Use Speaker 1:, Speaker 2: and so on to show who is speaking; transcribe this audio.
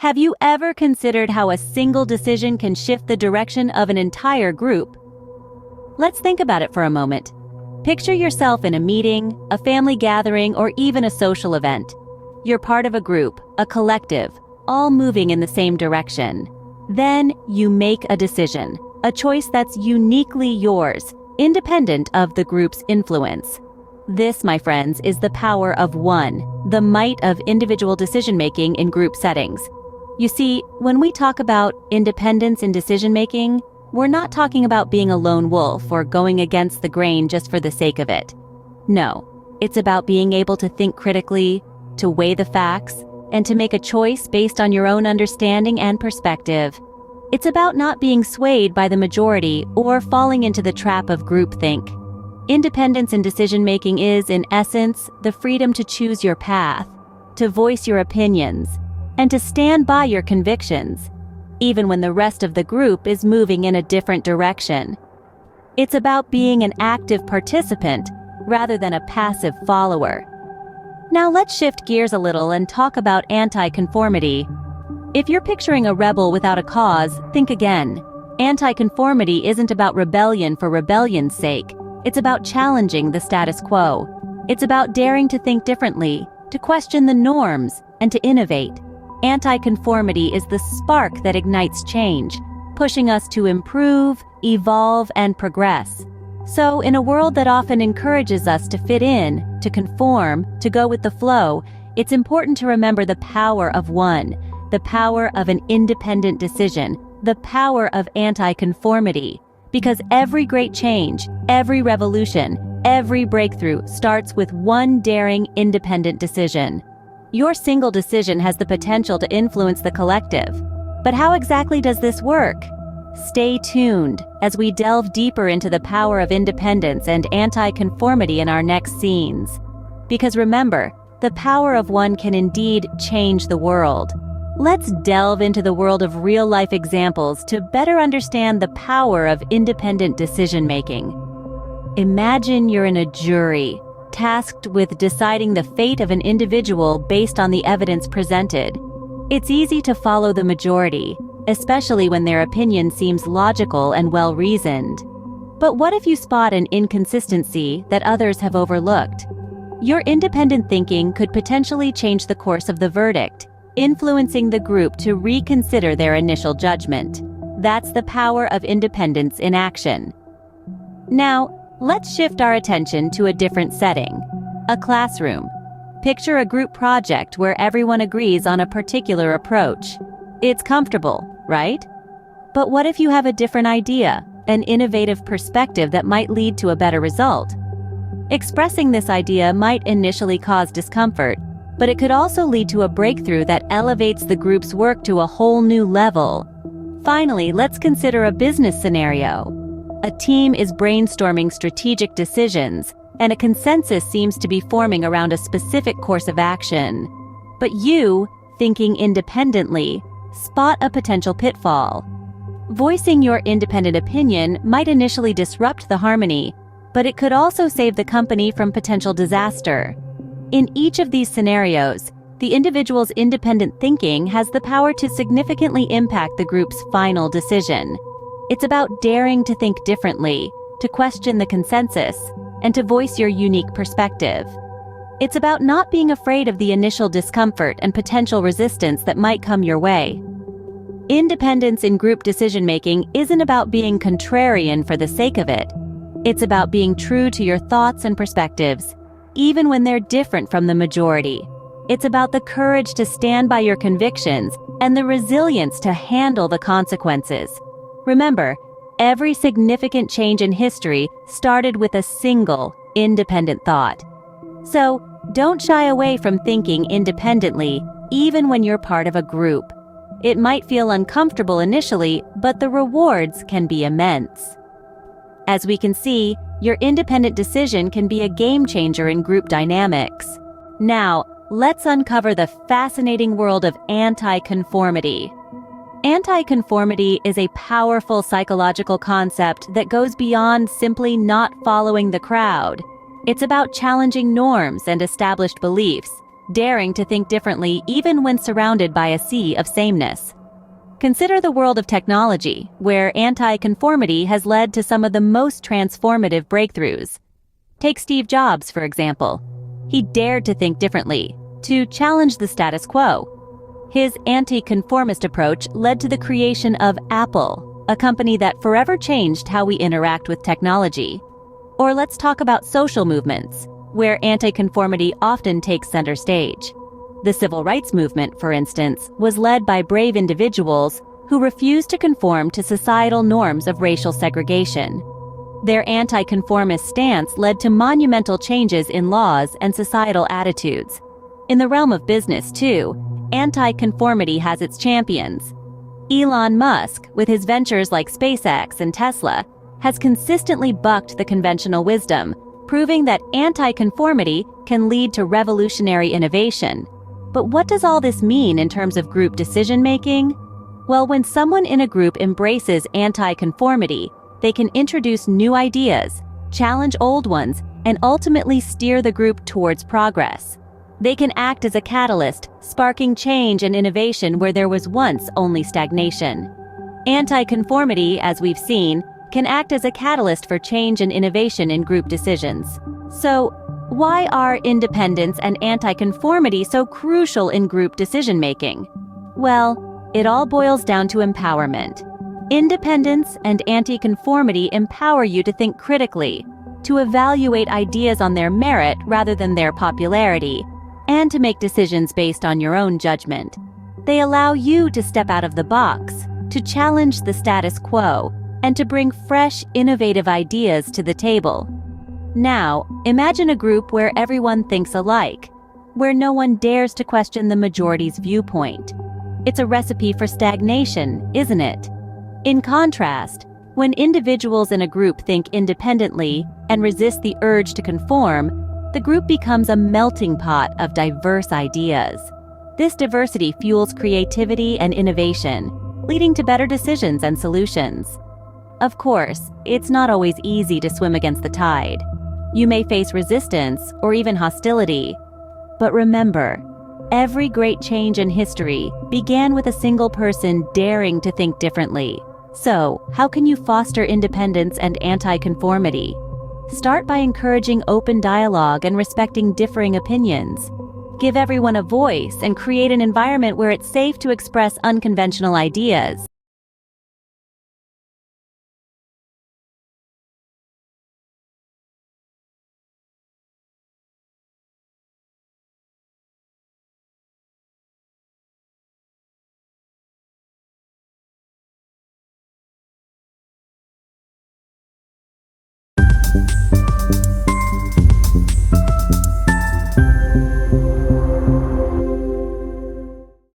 Speaker 1: Have you ever considered how a single decision can shift the direction of an entire group? Let's think about it for a moment. Picture yourself in a meeting, a family gathering, or even a social event. You're part of a group, a collective, all moving in the same direction. Then you make a decision, a choice that's uniquely yours, independent of the group's influence. This, my friends, is the power of one, the might of individual decision-making in group settings. You see, when we talk about independence in decision-making, we're not talking about being a lone wolf or going against the grain just for the sake of it. No, it's about being able to think critically, to weigh the facts, and to make a choice based on your own understanding and perspective. It's about not being swayed by the majority or falling into the trap of groupthink. Independence in decision-making is, in essence, the freedom to choose your path, to voice your opinions, and to stand by your convictions, even when the rest of the group is moving in a different direction. It's about being an active participant rather than a passive follower. Now let's shift gears a little and talk about anti-conformity. If you're picturing a rebel without a cause, think again. Anti-conformity isn't about rebellion for rebellion's sake. It's about challenging the status quo. It's about daring to think differently, to question the norms, and to innovate. Anti-conformity is the spark that ignites change, pushing us to improve, evolve, and progress. So, in a world that often encourages us to fit in, to conform, to go with the flow, it's important to remember the power of one, the power of an independent decision, the power of anti-conformity. Because every great change, every revolution, every breakthrough starts with one daring, independent decision. Your single decision has the potential to influence the collective. But how exactly does this work? Stay tuned as we delve deeper into the power of independence and anti-conformity in our next scenes. Because remember, the power of one can indeed change the world. Let's delve into the world of real-life examples to better understand the power of independent decision-making. Imagine you're in a jury, tasked with deciding the fate of an individual based on the evidence presented. It's easy to follow the majority, especially when their opinion seems logical and well-reasoned. But what if you spot an inconsistency that others have overlooked? Your independent thinking could potentially change the course of the verdict, influencing the group to reconsider their initial judgment. That's the power of independence in action. Now, let's shift our attention to a different setting. A classroom. Picture a group project where everyone agrees on a particular approach. It's comfortable, right? But what if you have a different idea, an innovative perspective that might lead to a better result? Expressing this idea might initially cause discomfort, but it could also lead to a breakthrough that elevates the group's work to a whole new level. Finally, let's consider a business scenario. A team is brainstorming strategic decisions, and a consensus seems to be forming around a specific course of action. But you, thinking independently, spot a potential pitfall. Voicing your independent opinion might initially disrupt the harmony, but it could also save the company from potential disaster. In each of these scenarios, the individual's independent thinking has the power to significantly impact the group's final decision. It's about daring to think differently, to question the consensus, and to voice your unique perspective. It's about not being afraid of the initial discomfort and potential resistance that might come your way. Independence in group decision-making isn't about being contrarian for the sake of it. It's about being true to your thoughts and perspectives, even when they're different from the majority. It's about the courage to stand by your convictions and the resilience to handle the consequences. Remember, every significant change in history started with a single, independent thought. So, don't shy away from thinking independently, even when you're part of a group. It might feel uncomfortable initially, but the rewards can be immense. As we can see, your independent decision can be a game changer in group dynamics. Now, let's uncover the fascinating world of anti-conformity. Anti-conformity is a powerful psychological concept that goes beyond simply not following the crowd. It's about challenging norms and established beliefs, daring to think differently even when surrounded by a sea of sameness. Consider the world of technology, where anti-conformity has led to some of the most transformative breakthroughs. Take Steve Jobs, for example. He dared to think differently, to challenge the status quo. His anti-conformist approach led to the creation of Apple, a company that forever changed how we interact with technology. Or let's talk about social movements, where anti-conformity often takes center stage. The civil rights movement, for instance, was led by brave individuals who refused to conform to societal norms of racial segregation. Their anti-conformist stance led to monumental changes in laws and societal attitudes. In the realm of business, too, anti-conformity has its champions. Elon Musk, with his ventures like SpaceX and Tesla, has consistently bucked the conventional wisdom, proving that anti-conformity can lead to revolutionary innovation. But what does all this mean in terms of group decision-making? Well, when someone in a group embraces anti-conformity, they can introduce new ideas, challenge old ones, and ultimately steer the group towards progress. They can act as a catalyst, sparking change and innovation where there was once only stagnation. Anti-conformity, as we've seen, can act as a catalyst for change and innovation in group decisions. So, why are independence and anti-conformity so crucial in group decision-making? Well, it all boils down to empowerment. Independence and anti-conformity empower you to think critically, to evaluate ideas on their merit rather than their popularity, and to make decisions based on your own judgment. They allow you to step out of the box, to challenge the status quo, and to bring fresh, innovative ideas to the table. Now, imagine a group where everyone thinks alike, where no one dares to question the majority's viewpoint. It's a recipe for stagnation, isn't it? In contrast, when individuals in a group think independently and resist the urge to conform, the group becomes a melting pot of diverse ideas. This diversity fuels creativity and innovation, leading to better decisions and solutions. Of course, it's not always easy to swim against the tide. You may face resistance or even hostility. But remember, every great change in history began with a single person daring to think differently. So, how can you foster independence and anti-conformity? Start by encouraging open dialogue and respecting differing opinions. Give everyone a voice and create an environment where it's safe to express unconventional ideas.